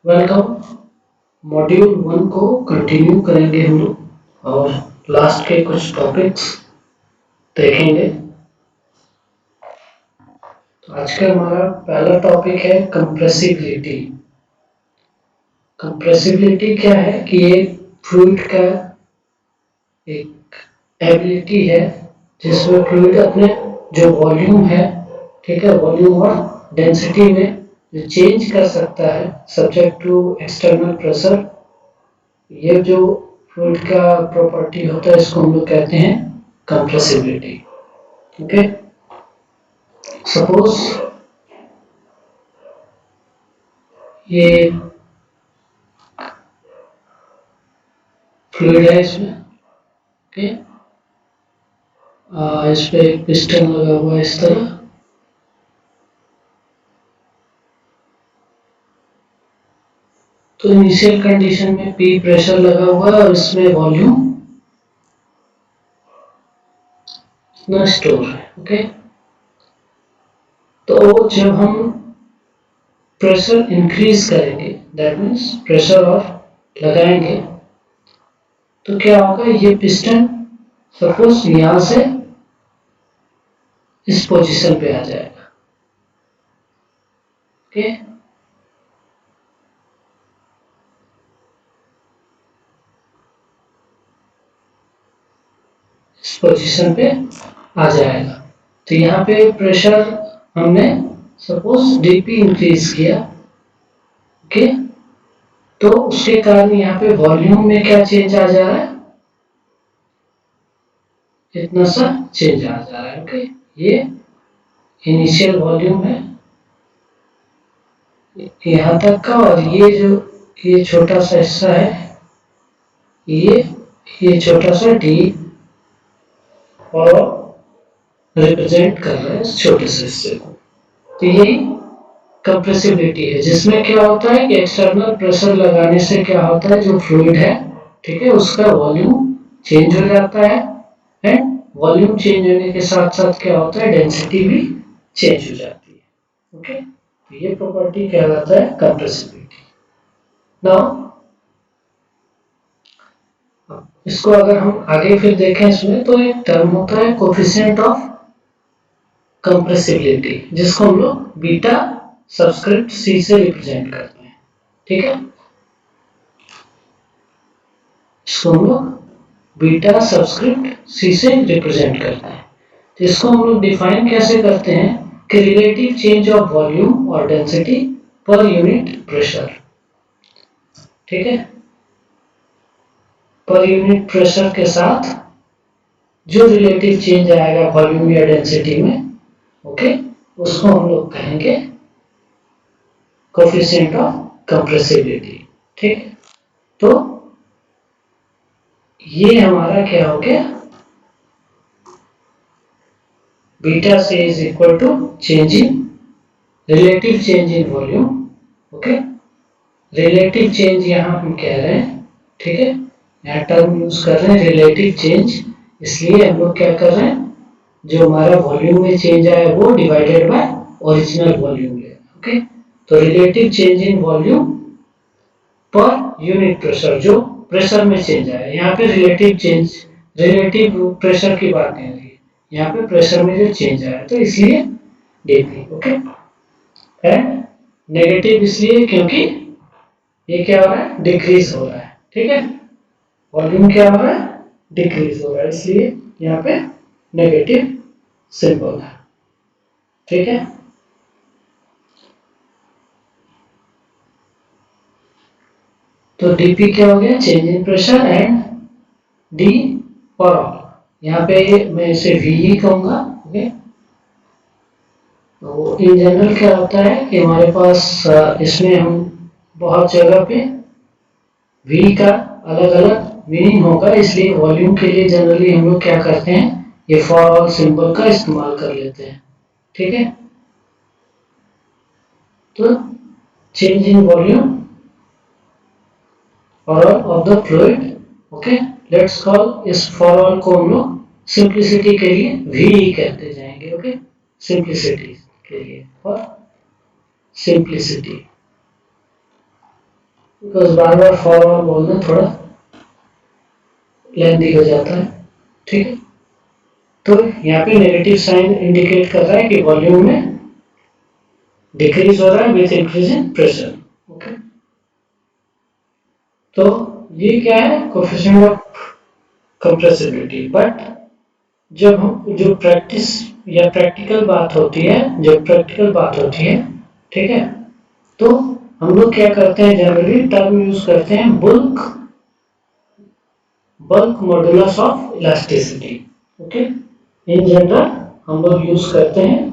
Welcome. Module 1 को continue करेंगे हम लोग और लास्ट के कुछ टॉपिक्स देखेंगे। तो आज का हमारा पहला टॉपिक है कंप्रेसिबिलिटी। कंप्रेसिबिलिटी क्या है कि ये फ्लूइड का एक एबिलिटी है जिसमें फ्लूइड अपने जो वॉल्यूम है, ठीक है, वॉल्यूम और डेंसिटी में जो चेंज कर सकता है सब्जेक्ट टू एक्सटर्नल प्रेशर। ये जो फ्लूइड का प्रॉपर्टी होता है इसको हम लोग कहते हैं कंप्रेसिबिलिटी। ओके, सपोज ये फ्लूइड है इसमें। ओके, इस पे एक पिस्टन लगा हुआ है इस तरह। तो इनिशियल कंडीशन में पी प्रेशर लगा हुआ है और इसमें वॉल्यूम इतना स्टोर है। ओके, तो जब हम प्रेशर इंक्रीज करेंगे, दैट मीन्स प्रेशर और लगाएंगे, तो क्या होगा, ये पिस्टन सपोज यहां से इस पोजीशन पे आ जाएगा। ओके, इस पोजीशन पे आ जाएगा। तो यहाँ पे प्रेशर हमने सपोज डीपी इंक्रीज किया। ओके, तो उसके कारण यहाँ पे वॉल्यूम में क्या चेंज आ जा रहा है, इतना सा चेंज आ जा रहा है। ओके, ये इनिशियल वॉल्यूम है यहाँ तक का, और ये जो ये छोटा सा हिस्सा है, ये ये छोटा सा डी और रिप्रेजेंट कर रहा है इस छोटे से हिस्से को। तो यही कंप्रेसिबिलिटी है, जिसमें क्या होता है कि एक्सटर्नल प्रेशर लगाने से क्या होता है, जो फ्लूइड है, ठीक है, उसका वॉल्यूम चेंज हो जाता है। एंड वॉल्यूम चेंज होने के साथ साथ क्या होता है, डेंसिटी भी चेंज हो जाती है। ओके, तो ये प्रॉपर्टी कहलाता है कंप्रेसिबिलिटी। नाउ इसको अगर हम आगे फिर देखें इसमें, तो एक टर्म होता है कोफिशिएंट ऑफ कंप्रेसिबिलिटी, जिसको हम लोग बीटा सबस्क्रिप्ट सी से रिप्रेजेंट करते हैं। ठीक है, इसको हम लोग बीटा सबस्क्रिप्ट सी से रिप्रेजेंट करते हैं। तो इसको हम लोग डिफाइन कैसे करते हैं कि रिलेटिव चेंज ऑफ वॉल्यूम और डेंसिटी पर यूनिट प्रेशर। ठीक है, पर यूनिट प्रेशर के साथ जो रिलेटिव चेंज आएगा वॉल्यूम या डेंसिटी में, ओके, उसको हम लोग कहेंगे कोफिशिएंट ऑफ कंप्रेसिबिलिटी। ठीक है, तो ये हमारा क्या हो गया, बीटा से is equal to change in relative change in volume. Okay, relative change यहां हम कह रहे हैं, ठीक है, यहाँ टर्म यूज कर रहे हैं रिलेटिव चेंज, इसलिए हम लोग क्या कर रहे हैं, जो हमारा वॉल्यूम में चेंज आया वो डिवाइडेड बाय ओरिजिनल वॉल्यूम है। ओके, तो relative change in volume per unit pressure, जो प्रेशर में चेंज आया, यहाँ पे रिलेटिव चेंज, रिलेटिव प्रेशर की बात नहीं हो रही है, यहाँ पे प्रेशर में जो चेंज आया, तो इसलिए डीपी। ओके, एंड नेगेटिव इसलिए क्योंकि ये क्या हो रहा है, डिक्रीज हो रहा है। ठीक है, वॉल्यूम क्या हो रहा है, डिक्रीज हो रहा है, इसलिए यहाँ पे नेगेटिव सिंबल है। ठीक है, तो डीपी क्या हो गया, change in pressure, and D for all, यहाँ पे मैं इसे वी ही कहूंगा। ओके, तो इन जनरल क्या होता है कि हमारे पास इसमें हम बहुत जगह पे वी का अलग अलग मीनिंग होगा, इसलिए वॉल्यूम के लिए जनरली हम लोग क्या करते हैं, ये फॉर ऑल सिंबल का इस्तेमाल कर लेते हैं। ठीक है, तो change in volume for all of the fluid. Okay, let's call इस फॉर ऑल को हम लोग सिंप्लिसिटी के लिए वी ही कहते जाएंगे। ओके, सिंप्लिसिटी के लिए, for simplicity. Because bar bar for all बोलना थोड़ा लेंथी हो जाता है। ठीक है, तो यहाँ पे नेगेटिव साइन इंडिकेट कर रहा है कि वॉल्यूम में डिक्रीज हो रहा है with increase in pressure. Okay, तो ये क्या है, कोफिशिएंट ऑफ कंप्रेसिबिलिटी। बट जब हम जो प्रैक्टिस या प्रैक्टिकल बात होती है, जब प्रैक्टिकल बात होती है, ठीक है, तो हम लोग क्या करते हैं, जनरली टर्म यूज करते हैं bulk bulk modulus of elasticity. Okay, in general हम लोग यूज करते हैं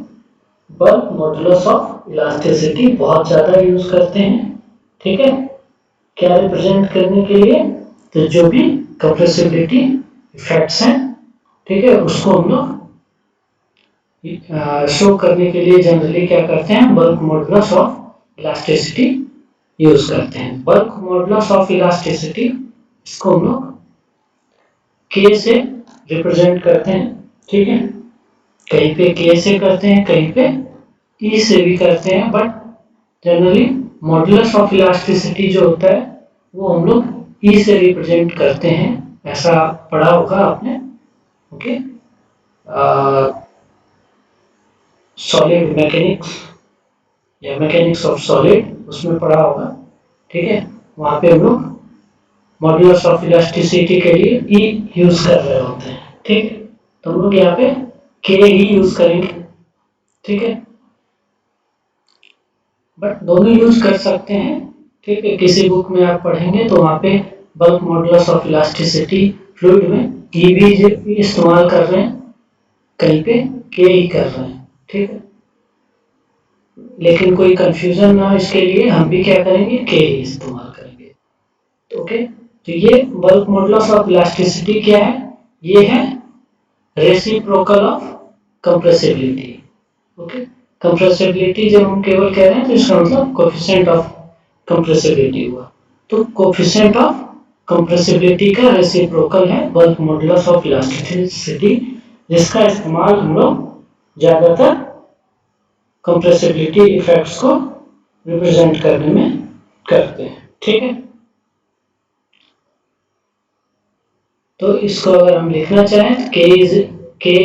बल्क मॉडुलस ऑफ इलास्टिसिटी, बहुत ज्यादा यूज करते हैं। ठीक है, क्या रिप्रेजेंट करने के लिए, तो जो भी कंप्रेसिबिलिटी इफेक्ट्स हैं, ठीक है, उसको हम लोग शो करने के लिए जनरली क्या करते हैं, bulk modulus of elasticity use करते हैं। बल्क मॉडुलस ऑफ इलास्टिसिटी, इसको हम लोग के से रिप्रेजेंट करते हैं। ठीक है, कहीं पे के से करते हैं, कहीं पे ई से भी करते हैं, but generally modulus of elasticity जो होता है वो हम लोग ई से रिप्रेजेंट करते हैं, ऐसा पढ़ा होगा आपने। ओके, सॉलिड मैकेनिक्स या मैकेनिक्स ऑफ सॉलिड, उसमें पढ़ा होगा। ठीक है, वहां पे हम लोग मॉडुलस ऑफ इलास्टिसिटी के लिए ई यूज कर रहे होते हैं। ठीक है, तो हम लोग यहाँ पे के ही यूज करेंगे। ठीक है, बट दोनों यूज कर सकते हैं। ठीक है, किसी बुक में आप पढ़ेंगे तो वहां पे bulk modulus of elasticity fluid में ई भी इस्तेमाल कर रहे हैं, कहीं पे के ही कर रहे हैं। ठीक है, लेकिन कोई कंफ्यूजन ना हो इसके लिए हम भी क्या करेंगे, के ही इस्तेमाल करेंगे। ओके, तो ये बल्क मॉडुलस ऑफ इलास्टिसिटी क्या है, ये है reciprocal of compressibility. Okay, compressibility जब हम केवल कह रहे हैं तो इसका मतलब कोफिशिएंट ऑफ कंप्रेसिबिलिटी हुआ। तो कोफिशिएंट ऑफ कंप्रेसिबिलिटी का रेसिप्रोकल है बल्क मॉडुलस ऑफ इलास्टिसिटी, जिसका इस्तेमाल हम लोग ज्यादातर कंप्रेसिबिलिटी इफेक्ट्स को रिप्रेजेंट करने में करते हैं। ठीक है, तो इसको अगर हम लिखना चाहें तो के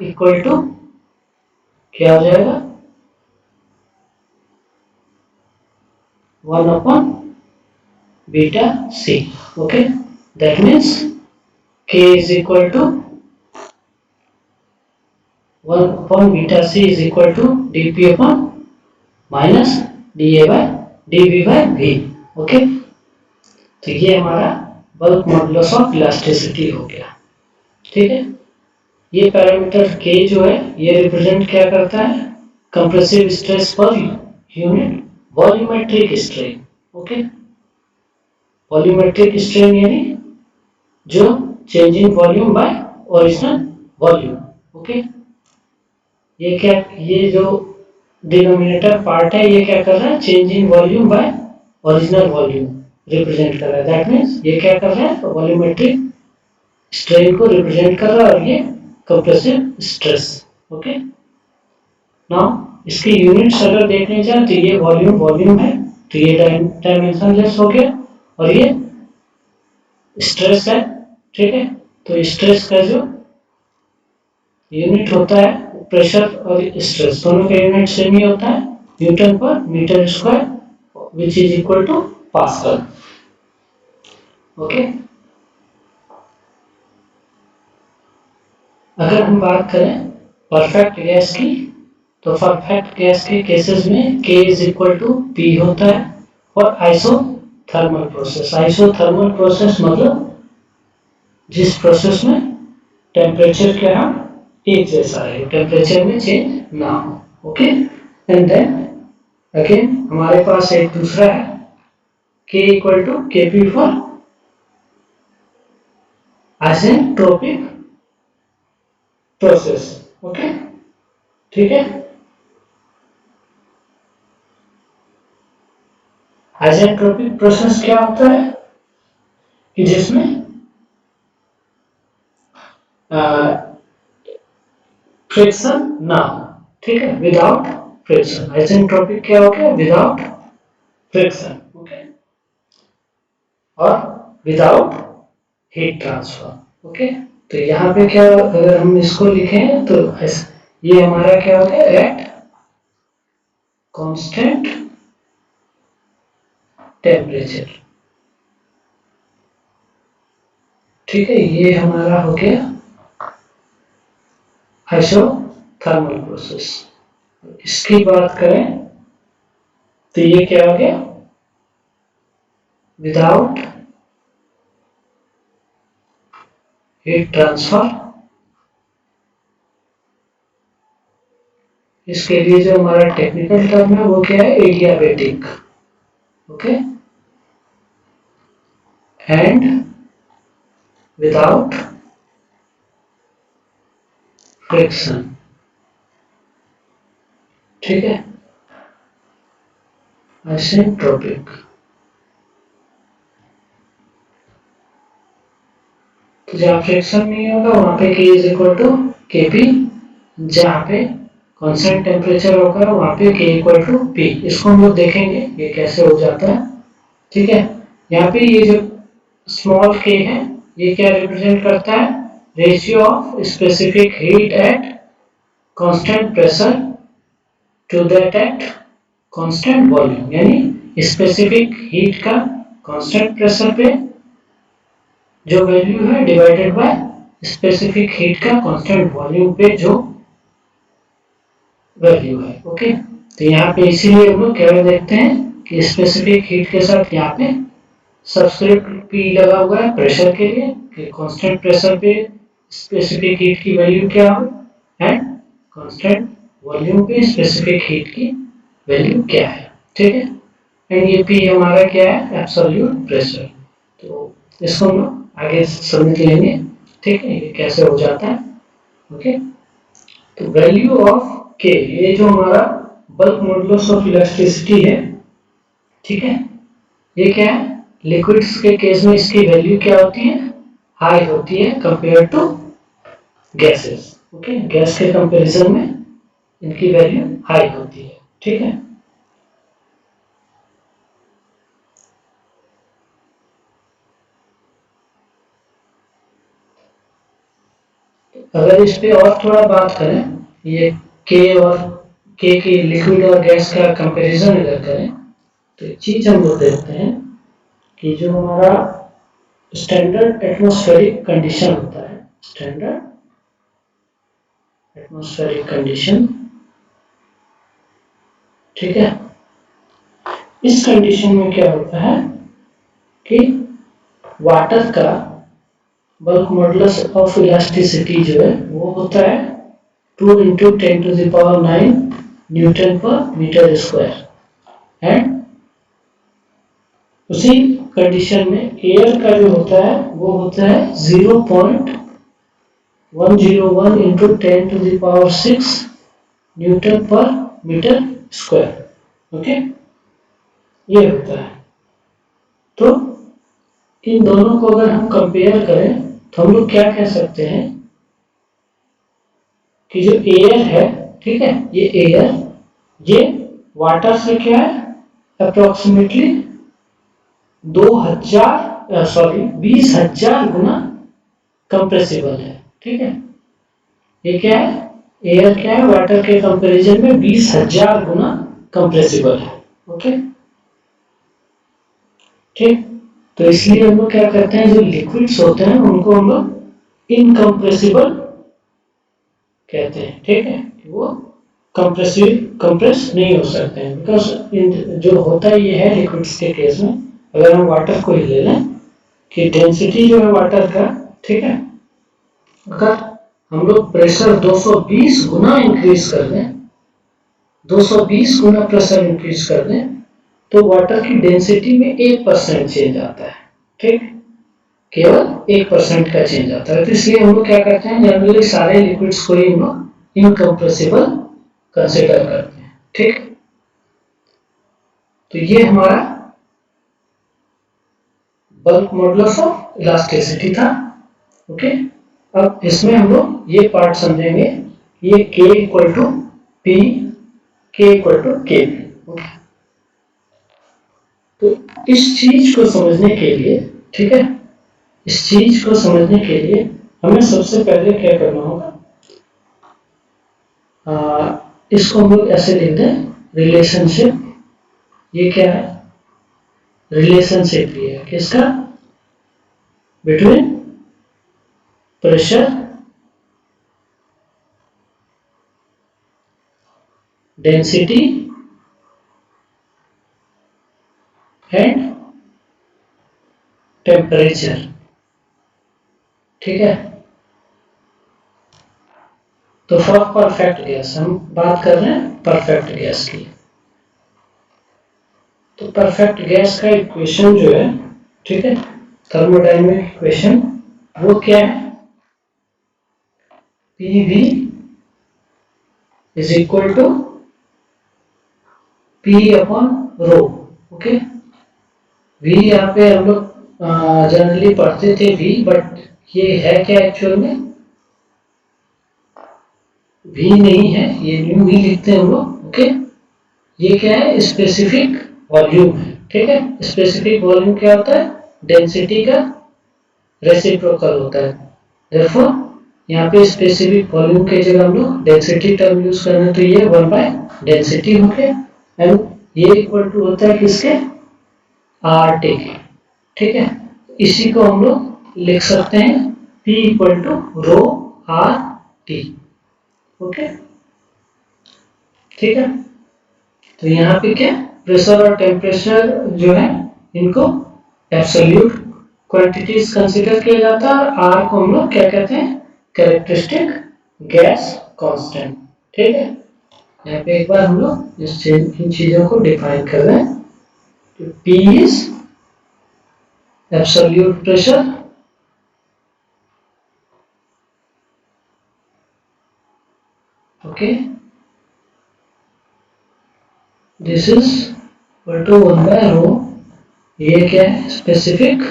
इक्वल टू क्या हो जाएगा, 1 beta C. Okay, that means K is equal to 1/बीटा C is equal to dp upon minus da by dv by v। Okay, तो ये हमारा बल्क मॉडुलस ऑफ इलास्टिसिटी हो गया। ठीक है, ये पैरामीटर k जो है ये रिप्रेजेंट क्या करता है, compressive stress per unit volumetric strain. Okay, volumetric strain यानी जो change in volume by original volume. Okay, ये क्या, ये जो डिनोमिनेटर पार्ट है ये क्या कर रहा है, change in volume by original volume represent कर रहा है। दैट मीन्स ये क्या कर रहा है, वॉल्यूमेट्रिक स्ट्रेन को रिप्रेजेंट कर रहा है, और ये कंप्रेसिव स्ट्रेस। ओके, नाउ इसकी यूनिट्स अगर देखने जाए तो ये वॉल्यूम वॉल्यूम है, तो ये डायमेंशनलेस हो गया, और ये स्ट्रेस है। ठीक है, तो स्ट्रेस का जो यूनिट होता है, प्रेशर और स्ट्रेस दोनों का यूनिट सेम ही होता है, न्यूटन पर metre square which is equal to pascal. Okay, अगर हम बात करें परफेक्ट गैस की, तो परफेक्ट गैस के केसेस में K is equal to P होता है। और आइसोथर्मल प्रोसेस, आइसोथर्मल प्रोसेस मतलब जिस प्रोसेस में टेम्परेचर क्या है, एक जैसा है, टेम्परेचर में चेंज ना हो। ओके, एंड देन अगेन हमारे पास एक दूसरा है K equal to Kp for isentropic process. Okay, ठीक है, आइसेंट्रोपिक प्रोसेस क्या होता है कि जिसमें फ्रिक्शन ना हो। ठीक है, विदाउट फ्रिक्शन। आइसेंट्रोपिक क्या हो गया, विदाउट फ्रिक्शन। ओके, और विदाउट हीट ट्रांसफर। ओके, तो यहाँ पे क्या, अगर हम इसको लिखें तो ये हमारा क्या हो गया, एट कांस्टेंट टेम्परेचर। ठीक है, ये हमारा हो गया आइसोथर्मल प्रोसेस। इसकी बात करें तो ये क्या हो गया, विदाउट हीट ट्रांसफर। इसके लिए जो हमारा टेक्निकल टर्म है वो क्या है, adiabatic. Okay, and without friction. ठीक है, आइसेंट्रोपिक। तो जहाँ फ्रिक्शन नहीं होगा वहां पे K is equal to KP, जहाँ पे कांस्टेंट टेम्परेचर होगा वहां पे K इक्वल टू P। इसको हम लोग देखेंगे ये कैसे हो जाता है। ठीक है, यहाँ पे ये जो स्मॉल k है ये क्या रिप्रेजेंट करता है, ratio of specific heat at constant pressure to that at constant volume, यानी स्पेसिफिक हीट का कांस्टेंट प्रेशर पे जो वैल्यू है डिवाइडेड बाय स्पेसिफिक हीट का कांस्टेंट वॉल्यूम पे जो वैल्यू है। ओके, तो यहाँ पे इसीलिए हम लोग क्या देखते हैं कि स्पेसिफिक हीट के साथ यहाँ पे सबस्क्रिप्ट P लगा हुआ है प्रेशर के लिए, कि कांस्टेंट प्रेशर पे स्पेसिफिक हीट की वैल्यू क्या हो, एंड कांस्टेंट वॉल्यूम पे स्पेसिफिक हीट की वैल्यू क्या है। ठीक है, एंड ये P हमारा क्या है, एब्सोल्यूट प्रेशर। तो इसको हम लोग आगे समझ लेंगे। ठीक है, ये कैसे हो जाता है। ओके, तो वैल्यू ऑफ K, ये जो हमारा बल्क मॉडुलस ऑफ इलास्टिसिटी है। ठीक है, ये क्या है, लिक्विड्स के केस में इसकी वैल्यू क्या होती है, हाई होती है compare to gases. Okay, gas के कंपैरिजन में इनकी वैल्यू हाई होती है। ठीक है, अगर इस पे और थोड़ा बात करें, ये के और के की लिक्विड और गैस का कंपैरिजन अगर करें तो एक चीज हम लोग देखते हैं कि जो हमारा स्टैंडर्ड एटमॉस्फेरिक कंडीशन होता है, स्टैंडर्ड एटमॉस्फेरिक कंडीशन। ठीक है, इस कंडीशन में क्या होता है कि वाटर का बल्क मॉडुलस ऑफ इलास्टिसिटी जो है वो होता है 2 इंटू 10⁹ न्यूटन पर मीटर स्क्वायर। एंड उसी कंडीशन में एयर का जो होता है वो होता है 0.101 इंटू 10⁶ न्यूटन पर मीटर स्क्वायर। ओके, ये होता है। तो इन दोनों को अगर हम कंपेयर करें तो हम लोग क्या कह सकते हैं कि जो एयर है, ठीक है, ये एयर ये वाटर से क्या है, अप्रोक्सीमेटली 20,000 गुना कंप्रेसिबल है। ठीक है, ये क्या है, एयर क्या है, वाटर के कंपैरिजन में 20,000 गुना कंप्रेसिबल है। ओके, ठीक, तो इसलिए हम लोग क्या करते हैं, जो लिक्विड्स होते हैं उनको हम लोग इनकम्प्रेसिबल कहते हैं। ठीक है, वो कंप्रेस नहीं हो सकते हैं, बिकॉज जो होता ये है लिक्विड्स के केस में, अगर हम वाटर को ही ले लें कि डेंसिटी जो है वाटर का, ठीक है, अगर हम लोग प्रेशर 220 गुना इंक्रीज कर दें, 220 गुना प्रेशर इंक्रीज कर दें तो वाटर की डेंसिटी में 1% चेंज आता है। ठीक, केवल 1% का चेंज आता है। तो इसलिए हम लोग क्या करते हैं, जनरली सारे लिक्विड्स को ही हम लोग इनकम्प्रेसिबल कंसिडर करते हैं। ठीक, तो ये हमारा बल्क मॉडुलस ऑफ इलास्टिसिटी था। ओके, अब इसमें हम लोग ये पार्ट समझेंगे, ये K equal to P, K equal to K। Okay, तो इस चीज को समझने के लिए, ठीक है, इस चीज को समझने के लिए हमें सबसे पहले क्या करना होगा, इसको हम लोग ऐसे लिख दें, रिलेशनशिप। ये क्या है, रिलेशनशिप ये है किसका, between pressure, density and temperature. ठीक है, तो फॉर परफेक्ट गैस हम बात कर रहे हैं परफेक्ट गैस की। तो परफेक्ट गैस का इक्वेशन जो है, ठीक है, थर्मोडायनेमिक इक्वेशन वो क्या है, PV is equal to P upon rho. Okay, V यहाँ पे हम लोग जनरली पढ़ते थे V, बट ये है क्या एक्चुअल में, V नहीं है, ये न्यू V लिखते हैं हम लोग। ओके, ये क्या है, स्पेसिफिक वॉल्यूम है। ठीक है, स्पेसिफिक वॉल्यूम क्या होता है, डेंसिटी का रेसिप्रोकल होता है। देयरफॉर यहाँ पे स्पेसिफिक वॉल्यूम के जगह हम लोग डेंसिटी टर्म यूज कर रहे हैं, तो ये 1 बाय डेंसिटी हो गया, एंड ये इक्वल टू होता है किसके, RT के। ठीक है, इसी को हम लोग लिख सकते हैं P equal to rho RT। Okay, ठीक है, तो यहाँ पे क्या, प्रेशर और टेम्परेचर जो है इनको एब्सोल्यूट क्वांटिटीज कंसीडर किया जाता है, और आर को हम लोग क्या कहते हैं, कैरेक्टरिस्टिक गैस कांस्टेंट। ठीक है, यहाँ पे एक बार हम लोग इन चीजों को डिफाइन कर रहे हैं। तो P is absolute pressure, okay, this is equal to 1 by rho, ये क्या है, स्पेसिफिक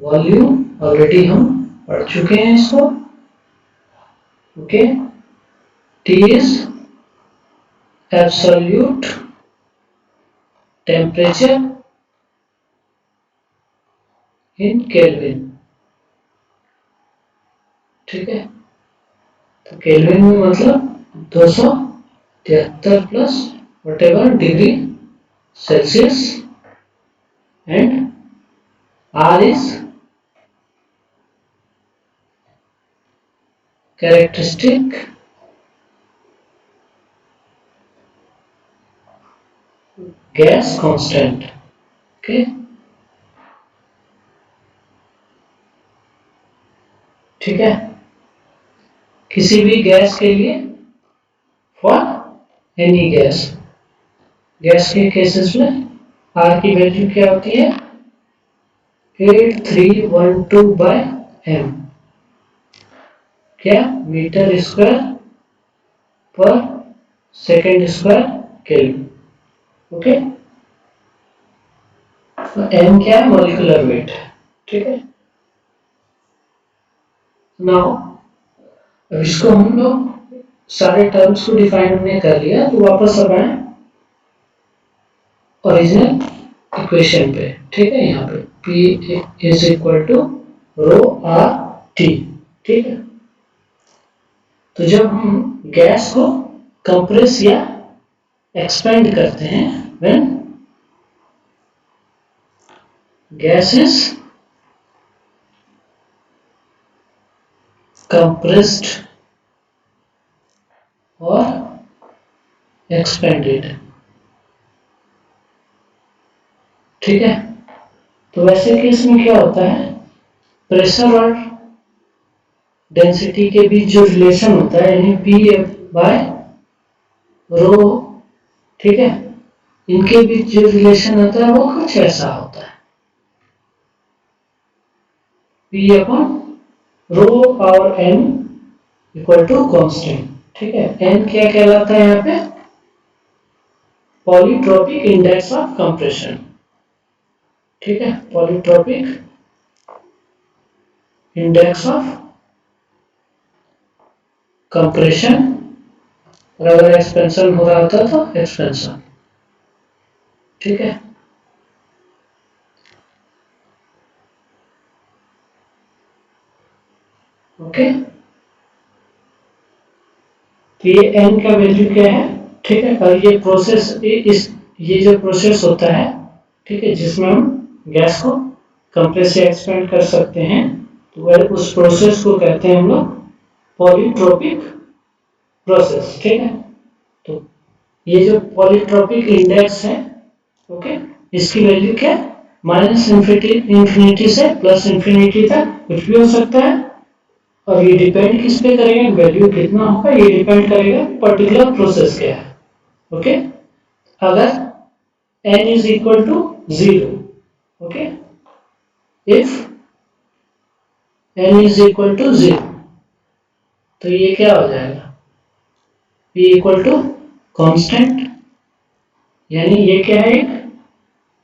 वॉल्यूम, ऑलरेडी हम पढ़ चुके हैं इसको। Okay, T is absolute temperature in Kelvin। ठीक है, तो केल्विन में मतलब 273 plus whatever degree Celsius, and R is characteristic gas constant। Okay, ठीक है, किसी भी गैस के लिए, फॉर एनी गैस, गैस के केसेस में R की वैल्यू क्या होती है, 8312 बाय m, क्या, मीटर स्क्वायर पर सेकेंड स्क्वायर केल्विन। ओके, तो m क्या है, मॉलिक्यूलर वेट है। ठीक है, नाउ अब इसको हम लोग सारे टर्म्स को डिफाइन हमने कर लिया, तो वापस अब आए ओरिजिनल इक्वेशन पे। ठीक है, यहाँ पे P is equal to rho R T. ठीक है, तो जब हम गैस को कंप्रेस या एक्सपेंड करते हैं, when gas is compressed or expanded। ठीक है, तो वैसे केस में क्या होता है, प्रेशर और डेंसिटी के बीच जो रिलेशन होता है, यानी P बाय रो, ठीक है, इनके बीच जो रिलेशन होता है वो कुछ ऐसा होता है, P upon rho power n equal to constant. ठीक है, n क्या कहलाता है यहाँ पे, पॉलीट्रोपिक इंडेक्स ऑफ कंप्रेशन। ठीक है, पॉलीट्रोपिक इंडेक्स ऑफ कंप्रेशन, और अगर एक्सपेंशन हो रहा होता तो एक्सपेंशन। ठीक है, ओके, तो ये n का वैल्यू क्या है, ठीक है। और ये प्रोसेस ये जो प्रोसेस होता है, ठीक है, जिसमें हम गैस को कंप्रेस या एक्सपेंड कर सकते हैं, तो वह उस प्रोसेस को कहते हैं हम लोग पॉलीट्रोपिक प्रोसेस, ठीक है। तो ये जो पॉलीट्रोपिक इंडेक्स है, ओके, इसकी वैल्यू क्या, माइनस इंफिनिटी से प्लस इंफिनिटी तक कुछ भी हो सकता है। और ये डिपेंड किस पे करेगा, वैल्यू कितना होगा, ये डिपेंड करेगा पर्टिकुलर प्रोसेस क्या है, ओके। अगर n is equal to 0, okay, if n is equal to 0, तो ये क्या हो जाएगा, p इक्वल टू कांस्टेंट, यानी ये क्या है, एक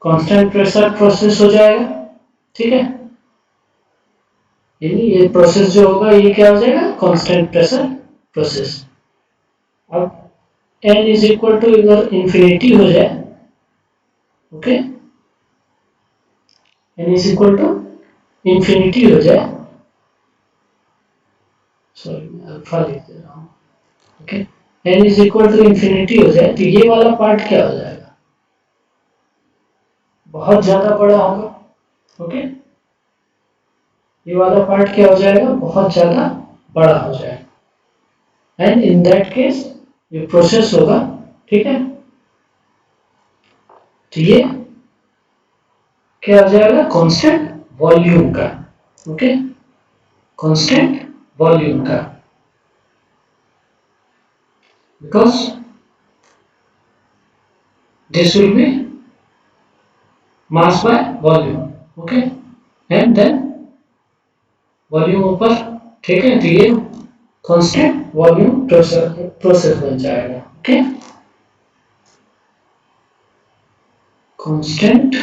कांस्टेंट प्रेशर प्रोसेस हो जाएगा, ठीक है। यानी ये प्रोसेस जो होगा ये क्या हो जाएगा, कांस्टेंट प्रेशर प्रोसेस। अब n इज इक्वल टू इधर इंफिनिटी हो जाए, okay, n is equal to infinity हो जाए, सॉरी मैं अल्फा लिख दे रहा हूँ, okay, n is equal to infinity हो जाए, तो ये वाला पार्ट क्या हो जाएगा, बहुत ज्यादा बड़ा होगा, ओके। ये वाला पार्ट क्या हो जाएगा, बहुत ज्यादा बड़ा हो जाएगा, एंड इन दैट केस ये प्रोसेस होगा, ठीक है। तो ये क्या हो जाएगा, कांस्टेंट वॉल्यूम का, ओके, कांस्टेंट वॉल्यूम का, because this will be mass by volume, okay, and then volume ऊपर, ठीक है। तो ये कांस्टेंट वॉल्यूम प्रोसेस बन जाएगा, ओके, कांस्टेंट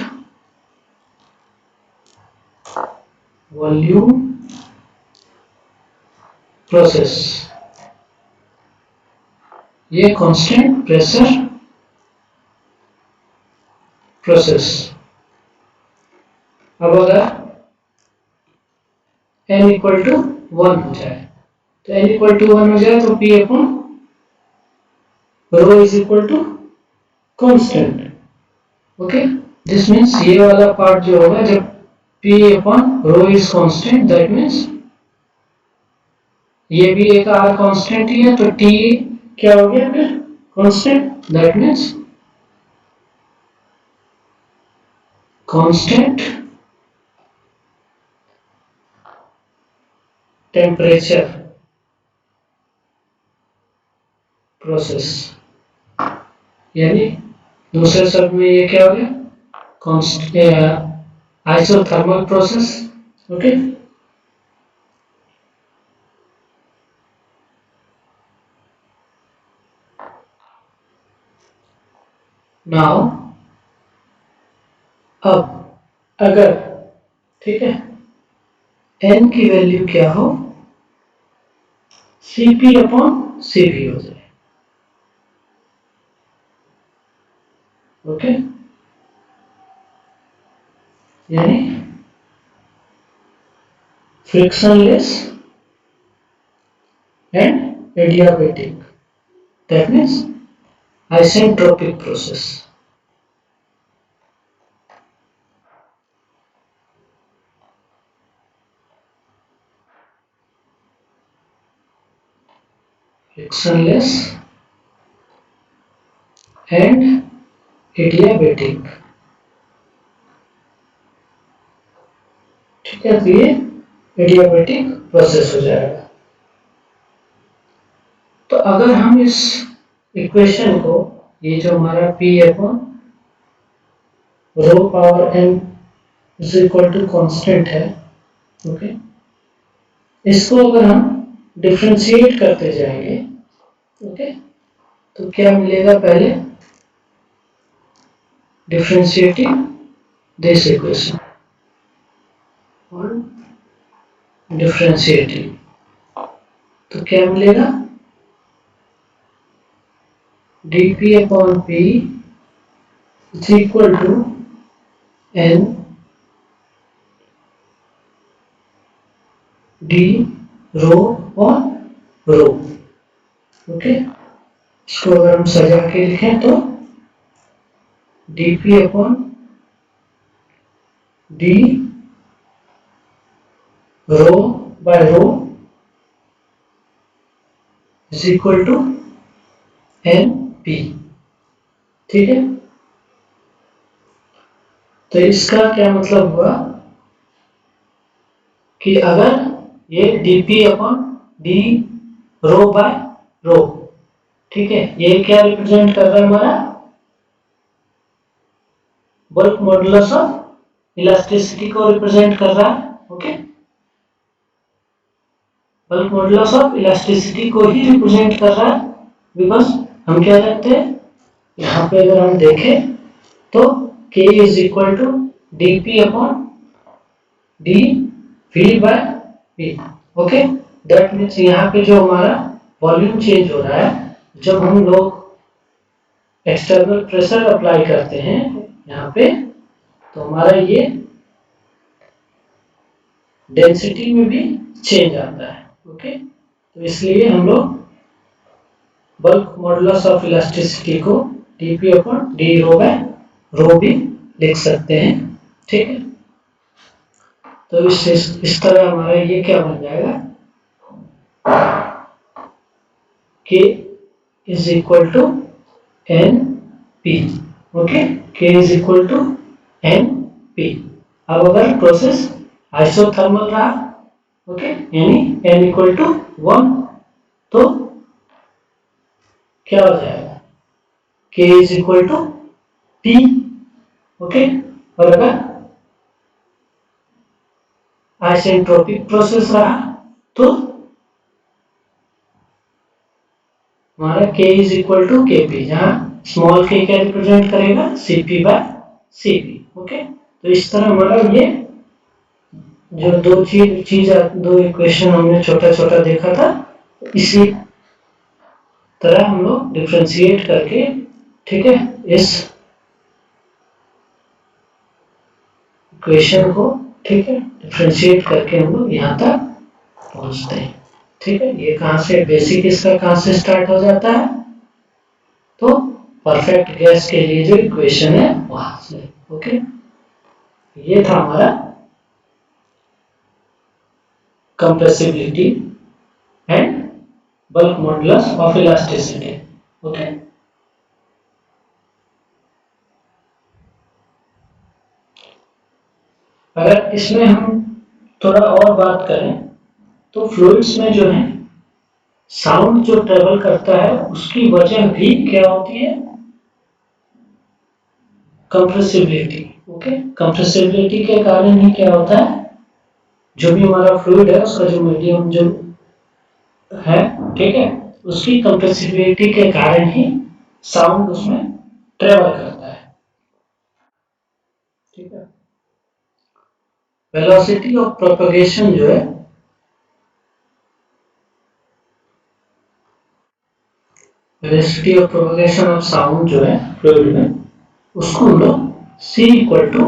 वॉल्यूम प्रोसेस, ये कांस्टेंट प्रेशर प्रोसेस। अब अगर n इक्वल टू 1 हो जाए, तो n इक्वल टू 1 हो जाए तो p upon rho is equal to constant, okay. This means ये वाला पार्ट जो होगा, जब p upon rho is constant, that means ये भी एक r कांस्टेंट ही है, तो t क्या हो गया फिर, constant, that means constant temperature process, यानी दूसरे शब्द में ये क्या हो गया, isothermal process. Okay. Now अब अगर ठीक है n की वैल्यू क्या हो Cp अपॉन Cv हो जाए ओके यानी frictionless and adiabatic that means isentropic process frictionless and adiabatic ठीक है तो ये एडियाबेटिक प्रोसेस हो जाएगा तो अगर हम इस इक्वेशन को ये जो हमारा P upon rho power n is equal to constant है ओके इसको अगर हम डिफरेंशिएट करते जाएंगे ओके तो क्या मिलेगा पहले डिफरेंशिएटिंग दिस इक्वेशन और डिफरेंशिएटिंग तो क्या मिलेगा dp upon p is equal to n d rho और रो। ओके, इसको अगर हम सजा के लिखें तो dp upon d rho by rho is equal to N P. ठीक है, तो इसका क्या मतलब हुआ कि अगर ये dp upon D row by रो, ठीक है, ये क्या रिप्रेजेंट कर रहा है हमारा बल्क मॉडुलस ऑफ इलास्टिसिटी को रिप्रेजेंट कर रहा है। Okay, bulk modulus of elasticity को ही रिप्रेजेंट कर रहा है, बिकॉज हम क्या जानते हैं यहाँ पे अगर हम देखें तो k is equal to D P upon D V by P. Okay, that means यहाँ पे जो हमारा वॉल्यूम चेंज हो रहा है, जब हम लोग एक्सटर्नल प्रेशर अप्लाई करते हैं यहाँ पे, तो हमारा ये डेंसिटी में भी चेंज आता है। ओके, तो इसलिए हम लोग बल्क मॉडुलस ऑफ इलास्टिसिटी को dp upon D row by रो भी लिख सकते हैं। ठीक है, तो इस तरह हमारा ये क्या बन जाएगा k is equal to N P. Okay, k is equal to N P. अब अगर प्रोसेस आइसोथर्मल रहा, ओके, यानी n इक्वल टू 1, तो क्या हो जाएगा k is equal to p। Okay, और अगर आइसेंट्रोपिक प्रोसेस रहा तो हमारा k is equal to K P, जहां स्मॉल k क्या रिप्रेजेंट करेगा cp बाय cp। ओके, तो इस तरह हमारा ये जो दो इक्वेशन हमने छोटा छोटा देखा था, इसी तरह हम लोग डिफरेंशिएट करके, ठीक है, इस इक्वेशन को, ठीक है, डिफरेंशिएट करके हम लोग यहाँ तक पहुंचते हैं। ठीक है, ये कहाँ से बेसिक इसका कहाँ से स्टार्ट हो जाता है, तो परफेक्ट गैस के लिए जो इक्वेशन है वहां से। ओके, ये था हमारा compressibility and bulk modulus of elasticity. Okay, अगर इसमें हम थोड़ा और बात करें तो फ्लूइड्स में जो है साउंड जो ट्रेवल करता है उसकी वजह भी क्या होती है कंप्रेसिबिलिटी। ओके, कंप्रेसिबिलिटी के कारण ही क्या होता है, जो भी हमारा फ्लूइड है उसका जो मीडियम जो है, ठीक है, उसकी कंप्रेसिबिलिटी के कारण ही साउंड उसमें ट्रेवल करता है। ठीक है, वेलोसिटी ऑफ प्रोपगेशन जो है, velocity of propagation of sound जो है फ्लूइड में, उसको हम लोग c इक्वल टू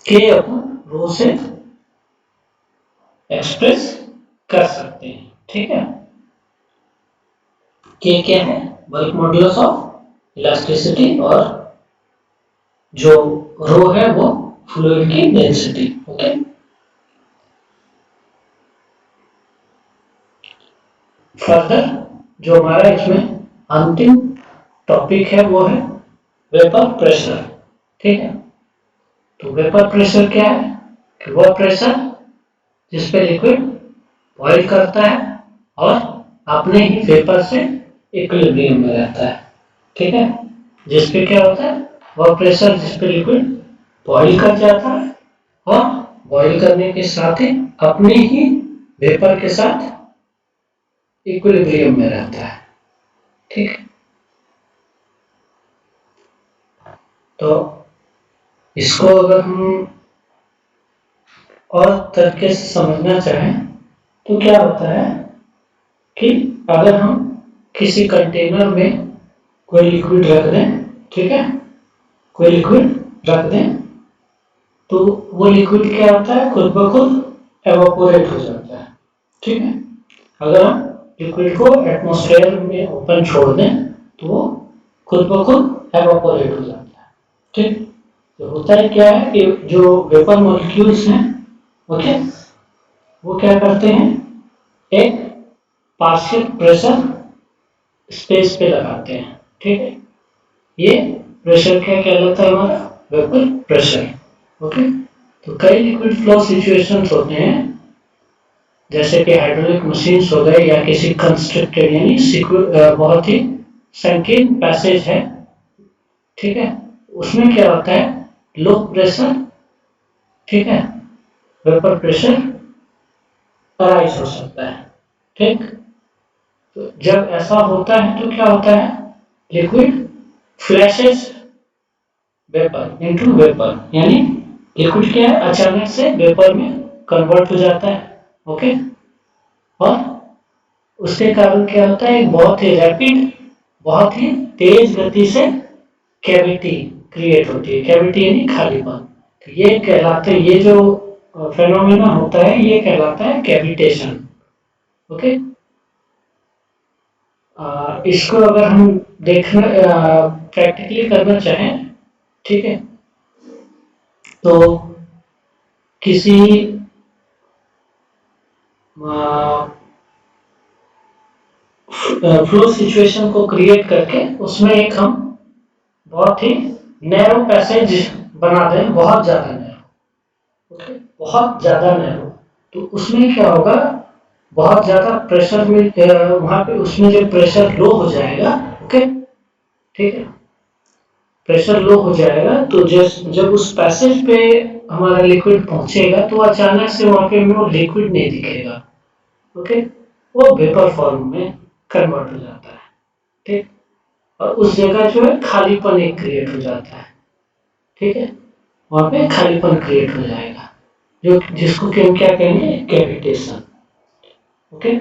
के अपॉन रो से एक्सप्रेस कर सकते हैं। ठीक है, के क्या है बल्क मॉडुलस ऑफ इलास्टिसिटी, और जो रो है वो फ्लूइड की डेंसिटी। ओके, फर्दर जो हमारा इसमें अंतिम टॉपिक है वो है वेपर प्रेशर। ठीक है, तो वेपर प्रेशर क्या है कि वह प्रेशर जिस पे लिक्विड बॉइल करता है और अपने ही वेपर से इक्विलिब्रियम में रहता है। ठीक है, जिस पे क्या होता है वह प्रेशर जिस पे लिक्विड बॉइल कर जाता है और बॉइल करने के साथ ही अपने ही वेपर के साथ इक्विलिब्रियम में रहता है। ठीक है, तो इसको अगर हम और तरीके से समझना चाहें तो क्या होता है कि अगर हम किसी कंटेनर में कोई लिक्विड रख दें, ठीक है, कोई लिक्विड रख दें, तो वो लिक्विड क्या होता है खुद ब खुद एवापोरेट हो जाता है। ठीक है। अगर हम लिक्विड को एटमॉस्फेयर में ओपन छोड़ दें तो वो खुद ब खुद एवापोरेट हो जाता है। ठीक, तो होता है क्या है कि जो वेपर मॉलिक्यूल्स हैं, ओके, वो क्या करते हैं, एक पार्शियल प्रेशर स्पेस पे लगाते हैं। ठीक है, ये प्रेशर क्या कहलाता है, हमारा वेपर प्रेशर। ओके, तो कई लिक्विड फ्लो सिचुएशंस होते हैं, जैसे कि हाइड्रोलिक मशीन्स हो गए या किसी कंस्ट्रक्टेड यानी बहुत ही संकीर्ण पैसेज है। ठीक है, उसमें क्या होता है, लो प्रेशर, ठीक है, वेपर प्रेशर अराइज हो सकता है। ठीक, तो जब ऐसा होता है तो क्या होता है, liquid flashes vapour into vapour, यानी लिक्विड क्या है, अचानक से वेपर में कन्वर्ट हो जाता है। ओके, और उसके कारण क्या होता है, एक बहुत ही रैपिड, बहुत ही तेज गति से कैविटी क्रिएट होती है। कैविटी यानी खालीपन। तो ये कहलाते, ये जो फेनोमेना होता है ये कहलाता है कैविटेशन। ओके, इसको अगर हम देखना प्रैक्टिकली करना चाहें, ठीक है, तो किसी फ्लो सिचुएशन को क्रिएट करके उसमें एक हम बहुत ही नैरो पैसेज बना दें, बहुत ज्यादा नैरो, ओके, बहुत ज्यादा नैरो, तो उसमें क्या होगा, बहुत ज्यादा प्रेशर में वहां पे उसमें जो प्रेशर लो हो जाएगा। ओके, ठीक है, प्रेशर लो हो जाएगा तो जब उस पैसेज पे हमारा लिक्विड पहुंचेगा तो अचानक से वहां पे वो लिक्विड नहीं दिखेगा। ओके, वो वेपर फॉर्म में कन्वर्ट हो जाता है। ठीक, और उस जगह जो है खालीपन एक क्रिएट हो जाता है। ठीक है, वहां पे खालीपन क्रिएट हो जाएगा, जो जिसको कि हम क्या कहेंगे, कैविटेशन। ओके,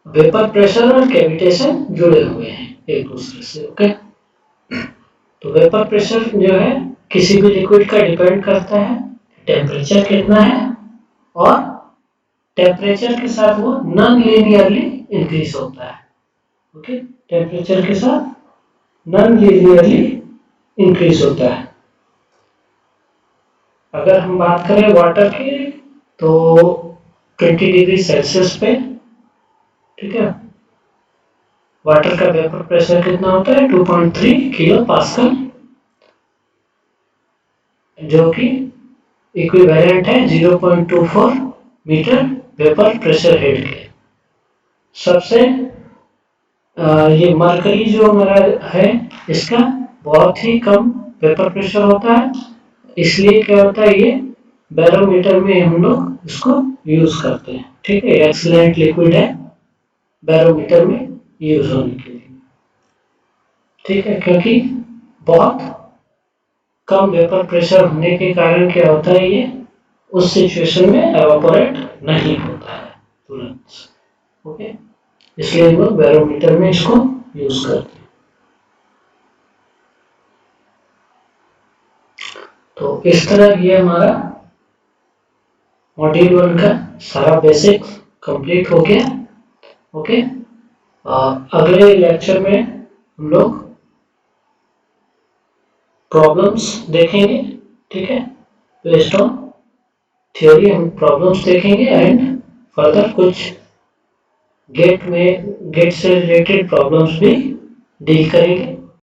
वेपर प्रेशर और कैविटेशन जुड़े हुए हैं एक दूसरे से। ओके, तो वेपर प्रेशर जो है किसी भी लिक्विड का डिपेंड करता है टेम्परेचर कितना है, और टेम्परेचर के साथ वो नॉन लीनियरली इंक्रीज होता है। ओके, टेम्परेचर के साथ नॉन लीनियरली इंक्रीज होता है। अगर हम बात करें वाटर की, तो 20 डिग्री सेल्सियस पे, ठीक है, वाटर का वेपर प्रेशर कितना होता है, 2.3 किलो पास्कल, जो कि इक्विवेलेंट है 0.24 मीटर वेपर प्रेशर हेड के। सबसे ये मरकरी जो हमारा है, इसका बहुत ही कम वेपर प्रेशर होता है, इसलिए क्या होता है, ये बैरोमीटर में हम लोग इसको यूज करते हैं। ठीक है, एक्सीलेंट लिक्विड है बैरोमीटर में यूज होने के लिए। ठीक है, क्योंकि बहुत कम वेपर प्रेशर होने के कारण क्या होता है, ये उस सिचुएशन में एवापोरेट नहीं होता है तुरंत। ओके, इसलिए हम लोग बैरोमीटर में इसको यूज करते हैं। तो इस तरह ये हमारा मॉड्यूल 1 का सारा बेसिक कंप्लीट हो गया। ओके, अगले लेक्चर में हम लोग प्रॉब्लम्स देखेंगे। ठीक है, बेस्ड ऑन थ्योरी हम प्रॉब्लम्स देखेंगे एंड फर्दर कुछ गेट से रिलेटेड प्रॉब्लम्स भी डील करेंगे।